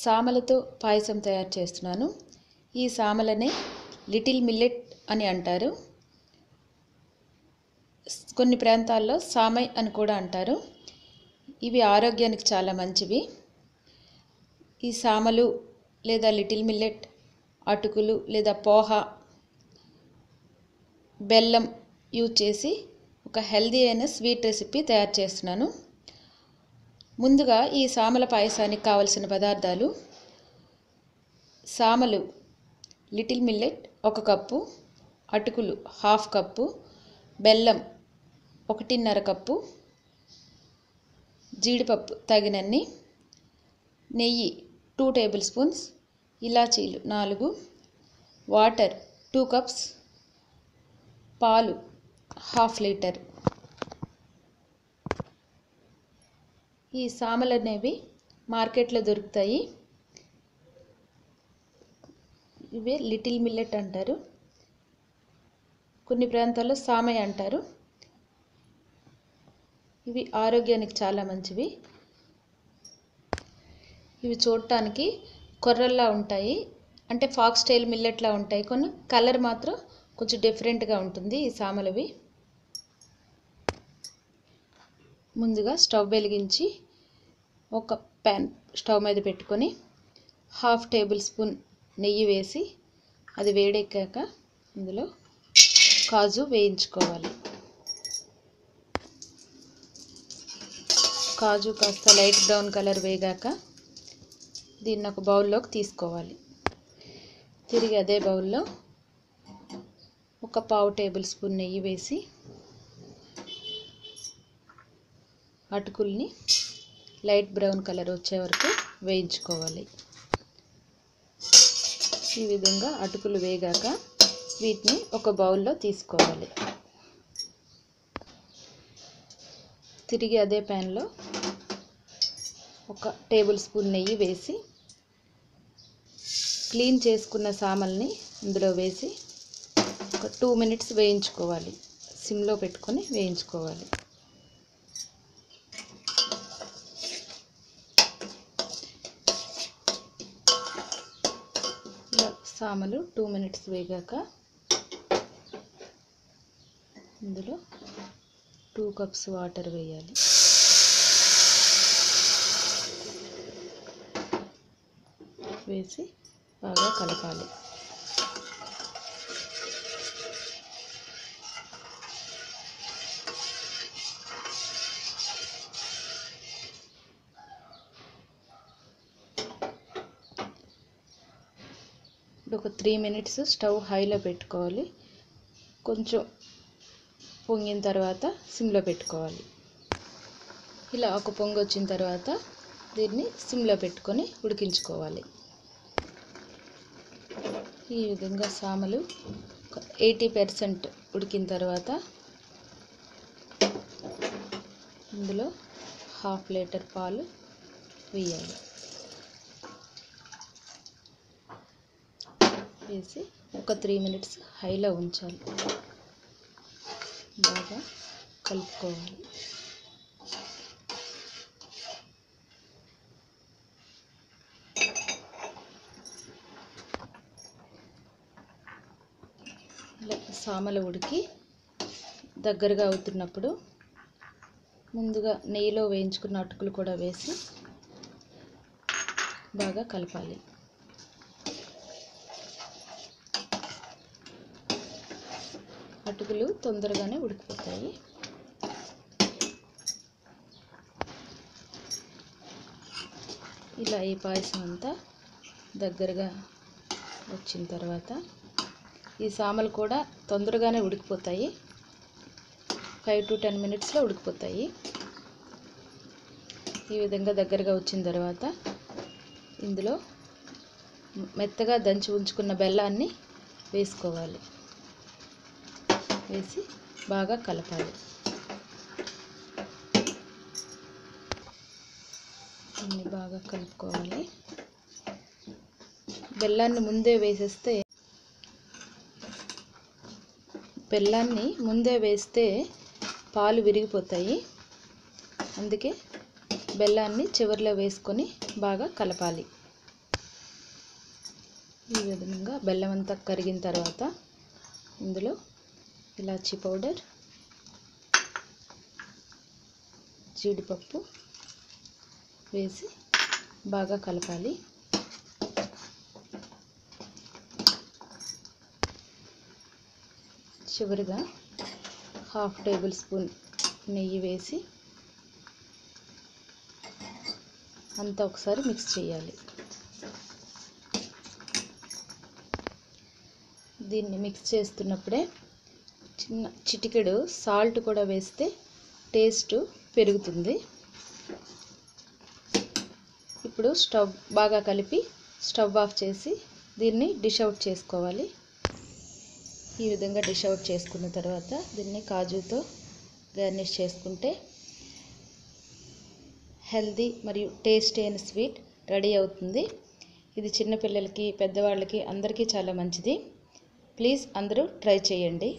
సామలతో పాయసం తయారు చేస్తున్నాను. ఈ సామలనే లిటిల్ మిల్లెట్ అని అంటారు. కొన్ని ప్రాంతాల్లో సామై అని కూడా అంటారు. ఇవి ఆరోగ్యానికి చాలా మంచివి. ఈ సామలు లేదా లిటిల్ మిల్లెట్, అటుకులు లేదా పోహ, బెల్లం యూజ్ చేసి ఒక హెల్దీ అయిన స్వీట్ రెసిపీ తయారు చేస్తున్నాను. ముందుగా ఈ సామల పాయసానికి కావలసిన పదార్థాలు: సామలు లిటిల్ మిల్లెట్ 1 కప్పు, అటుకులు 1/2 కప్పు, బెల్లం 1.5 కప్పు, జీడిపప్పు తగినన్ని, నెయ్యి 2 టేబుల్ స్పూన్స్, ఇలాచీలు 4, వాటర్ 2 కప్స్, పాలు 1/2 లీటర్. ఈ సామలు అనేవి మార్కెట్లో దొరుకుతాయి. ఇవే లిటిల్ మిల్లెట్ అంటారు. కొన్ని ప్రాంతాల్లో సామై అంటారు. ఇవి ఆరోగ్యానికి చాలా మంచివి. ఇవి చూడటానికి కొర్రల్లా ఉంటాయి, అంటే ఫాక్స్ టైల్ మిల్లెట్లా ఉంటాయి. కొన్ని కలర్ మాత్రం కొంచెం డిఫరెంట్గా ఉంటుంది ఈ సామలవి. ముందుగా స్టవ్ వెలిగించి ఒక ప్యాన్ స్టవ్ మీద పెట్టుకొని 1/2 టేబుల్ స్పూన్ నెయ్యి వేసి అది వేడెక్కాక ఇందులో కాజు వేయించుకోవాలి. కాజు కాస్త లైట్ బ్రౌన్ కలర్ వేగాక దీన్ని ఒక బౌల్లోకి తీసుకోవాలి. తిరిగి అదే బౌల్లో ఒక 1/2 టేబుల్ స్పూన్ నెయ్యి వేసి అటుకుల్ని లైట్ బ్రౌన్ కలర్ వచ్చే వరకు వేయించుకోవాలి. ఈ విధంగా అటుకులు వేగాక వీటిని ఒక బౌల్లో తీసుకోవాలి. తిరిగి అదే ప్యాన్లో ఒక టేబుల్ స్పూన్ నెయ్యి వేసి క్లీన్ చేసుకున్న సామల్ని ఇందులో వేసి ఒక 2 మినిట్స్ వేయించుకోవాలి. సిమ్లో పెట్టుకొని వేయించుకోవాలి. సామలు 2 మినిట్స్ వేగాక ఇందులో 2 కప్స్ వాటర్ వేయాలి. వేసి బాగా కలపాలి. ఒక 3 మినిట్స్ స్టవ్ హైలో పెట్టుకోవాలి. కొంచెం పొంగిన తర్వాత సిమ్లో పెట్టుకోవాలి. ఇలా ఒక పొంగు వచ్చిన తర్వాత దీన్ని సిమ్లో పెట్టుకొని ఉడికించుకోవాలి. ఈ విధంగా సామలు 80% ఉడికిన తర్వాత ఇందులో 1/2 లీటర్ పాలు వేయాలి. వేసి ఒక 3 మినిట్స్ హైలో ఉంచాలి. బాగా కలుపుకోవాలి. ఇలా సామలు ఉడికి దగ్గరగా అవుతున్నప్పుడు ముందుగా నెయ్యిలో వేయించుకున్న అటుకులు కూడా వేసి బాగా కలపాలి. అటుకులు తొందరగానే ఉడికిపోతాయి. ఇలా ఈ పాయసం అంతా దగ్గరగా వచ్చిన తర్వాత ఈ సామలు కూడా తొందరగానే ఉడికిపోతాయి. 5 to 10 మినిట్స్లో ఉడికిపోతాయి. ఈ విధంగా దగ్గరగా వచ్చిన తర్వాత ఇందులో మెత్తగా దంచి ఉంచుకున్న బెల్లాన్ని వేసుకోవాలి. వేసి బాగా కలపాలి. దీన్ని బాగా కలుపుకోవాలి. బెల్లాన్ని ముందే వేస్తే పాలు విరిగిపోతాయి. అందుకే బెల్లాన్ని చివరిలో వేసుకొని బాగా కలపాలి. ఈ విధంగా బెల్లం అంతా కరిగిన తర్వాత ఇందులో ఇలాచీ పౌడర్, జీడిపప్పు వేసి బాగా కలపాలి. చివరిగా 1/2 టేబుల్ స్పూన్ నెయ్యి వేసి అంతా ఒకసారి మిక్స్ చేయాలి. దీన్ని మిక్స్ చేస్తున్నప్పుడే చిన్న చిటికెడు సాల్ట్ కూడా వేస్తే టేస్ట్ పెరుగుతుంది. ఇప్పుడు స్టవ్ బాగా కలిపి స్టవ్ ఆఫ్ చేసి దీన్ని డిష్ అవుట్ చేసుకోవాలి. ఈ విధంగా డిష్ అవుట్ చేసుకున్న తర్వాత దీన్ని కాజుతో గార్నిష్ చేసుకుంటే హెల్దీ మరియు టేస్టీ అయిన స్వీట్ రెడీ అవుతుంది. ఇది చిన్నపిల్లలకి, పెద్దవాళ్ళకి అందరికీ చాలా మంచిది. ప్లీజ్ అందరూ ట్రై చేయండి.